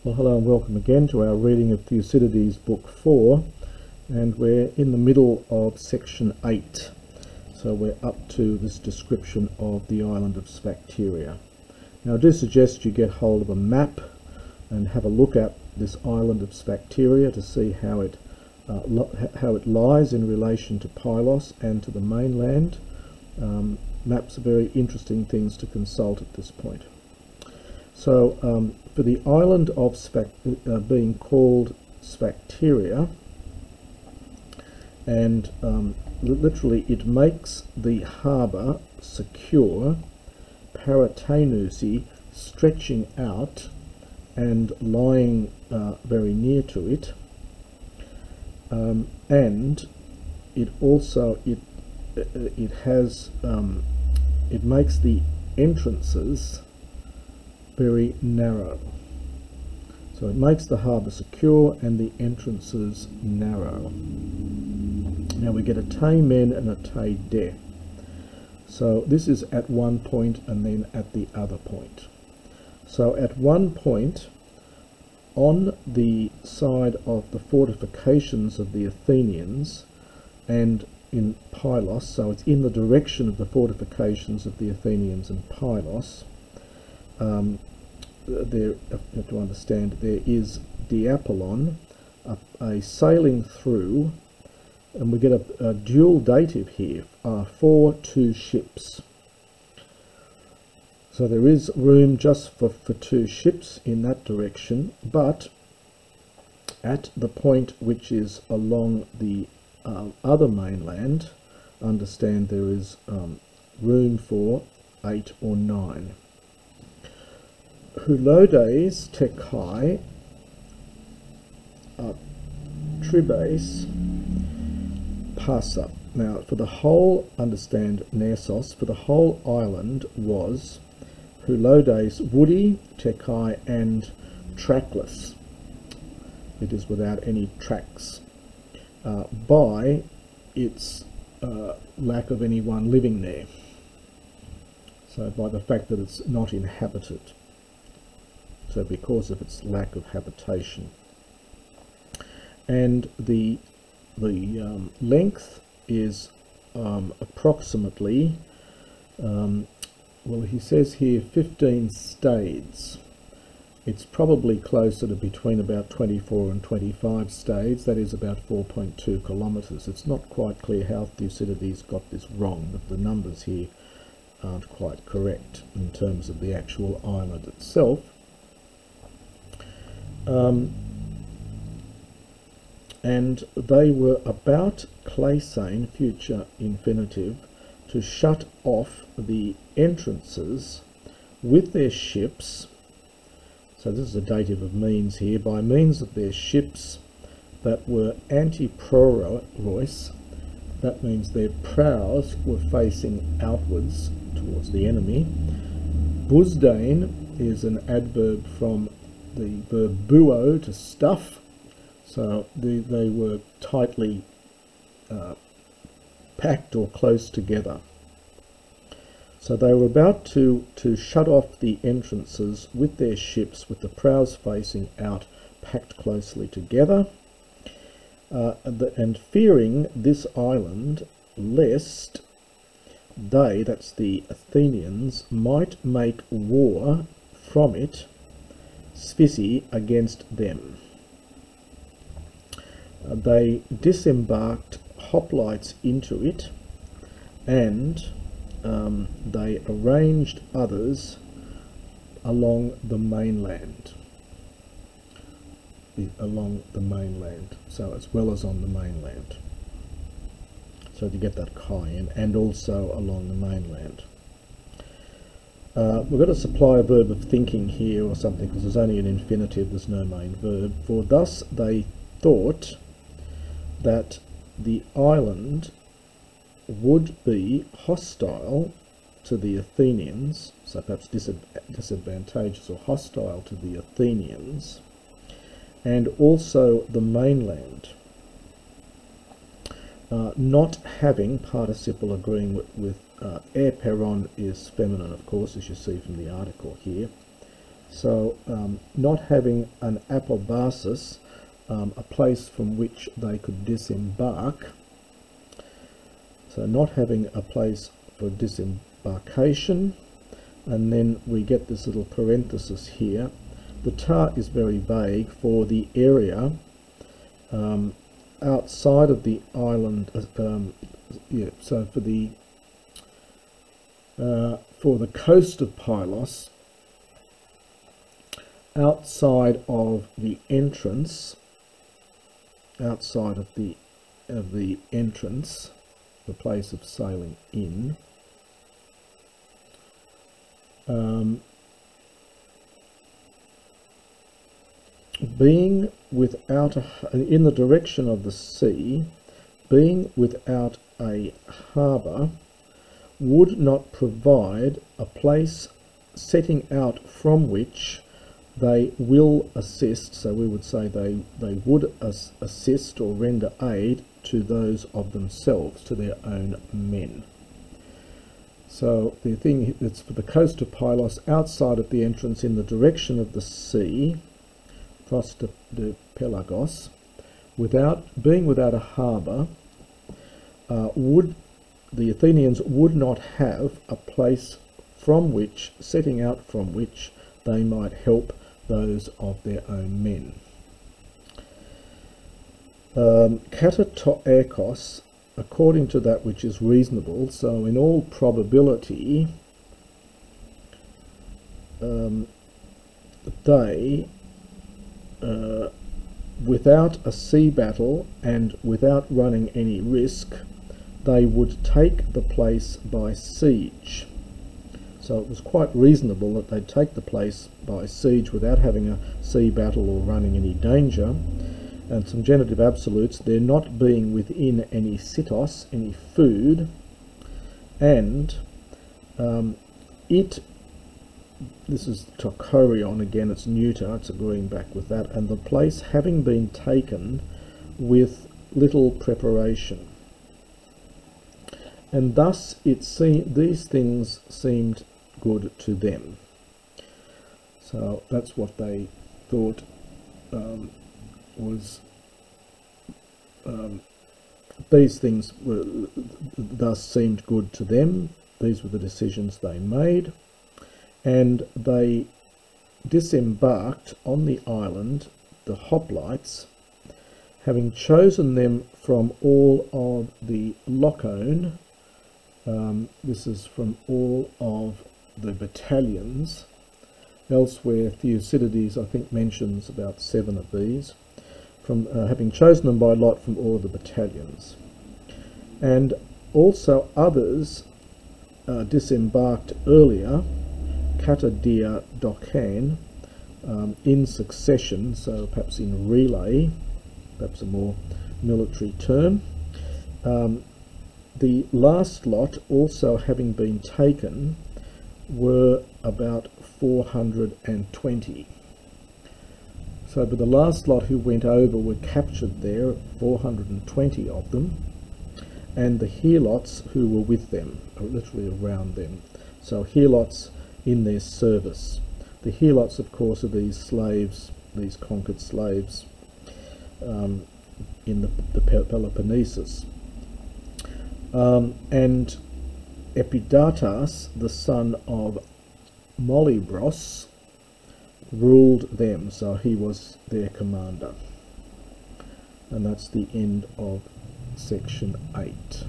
Well, hello and welcome again to our reading of Thucydides, Book 4, and we're in the middle of Section 8. So we're up to this description of the island of Sphakteria. Now I do suggest you get hold of a map and have a look at this island of Sphakteria to see how it lies in relation to Pylos and to the mainland. Maps are very interesting things to consult at this point. So for the island of being called Sphakteria, and literally it makes the harbour secure, paratenousi, stretching out and lying very near to it, and it also it makes the entrances very narrow. So it makes the harbour secure and the entrances narrow. Now we get a te men and a te de. So this is at one point and then at the other point. So at one point, on the side of the fortifications of the Athenians and in Pylos, so it's in the direction of the fortifications of the Athenians and Pylos, there, you have to understand, there is diapolon, a sailing through, and we get a dual dative here, for two ships. So there is room just for two ships in that direction, but at the point which is along the other mainland, understand there is room for 8 or 9. Hulodes tekai tribes passa. Now for the whole, understand Nessos, for the whole island was Hulodes woody, tekai, and trackless. It is without any tracks, by its lack of anyone living there. So by the fact that it's not inhabited. So because of its lack of habitation. And the length is approximately, well, he says here 15 stades. It's probably closer to between about 24 and 25 stades, that is about 4.2 kilometres. It's not quite clear how Thucydides got this wrong, but the numbers here aren't quite correct in terms of the actual island itself. And they were about, klesein, future infinitive, to shut off the entrances with their ships. So this is a dative of means here, by means of their ships that were antiproros. That means their prows were facing outwards towards the enemy. Busdain is an adverb from the verb buo, to stuff. So they were tightly packed or close together. So they were about to shut off the entrances with their ships, with the prows facing out, packed closely together, and fearing this island, lest they, that's the Athenians, might make war from it, Sphici, against them. They disembarked hoplites into it, and they arranged others along the mainland. So as well as on the mainland. So to get that chi in, and also along the mainland. We've got to supply a verb of thinking here or something, because there's only an infinitive, there's no main verb. For thus they thought that the island would be hostile to the Athenians, so perhaps disadvantageous or hostile to the Athenians, and also the mainland, not having participle agreeing with eperon is feminine, of course, as you see from the article here. So not having an apobasis, a place from which they could disembark, so not having a place for disembarkation, and then we get this little parenthesis here. The tar is very vague for the area outside of the island. So for the coast of Pylos, outside of the entrance, the place of sailing in, being without in the direction of the sea, being without a harbour, would not provide a place setting out from which they will assist. So we would say they would assist or render aid to those of themselves, to their own men. So the thing that's for the coast of Pylos, outside of the entrance in the direction of the sea, pros de Pelagos, being without a harbour, the Athenians would not have a place from which, setting out from which, they might help those of their own men. Kata to ekos, according to that which is reasonable, so in all probability they, without a sea battle and without running any risk, they would take the place by siege. So it was quite reasonable that they'd take the place by siege without having a sea battle or running any danger. And some genitive absolutes, there not being within any sitos, any food, and this is tokorion again, it's neuter, it's agreeing back with that, and the place having been taken with little preparation. And thus these things seemed good to them. So that's what they thought these things thus seemed good to them. These were the decisions they made, and they disembarked on the island, the hoplites, having chosen them from all of the Lochone. This is from all of the battalions. Elsewhere, Thucydides, I think, mentions about 7 of these, from having chosen them by lot from all of the battalions. And also others disembarked earlier, kata dia dokan, in succession, so perhaps in relay, perhaps a more military term. The last lot, also having been taken, were about 420. So, but the last lot who went over were captured there, 420 of them, and the helots who were with them, or literally around them. So helots in their service. The helots, of course, are these slaves, these conquered slaves in the Peloponnesus. And Epidatas, the son of Molybros, ruled them, so he was their commander. And that's the end of section 8.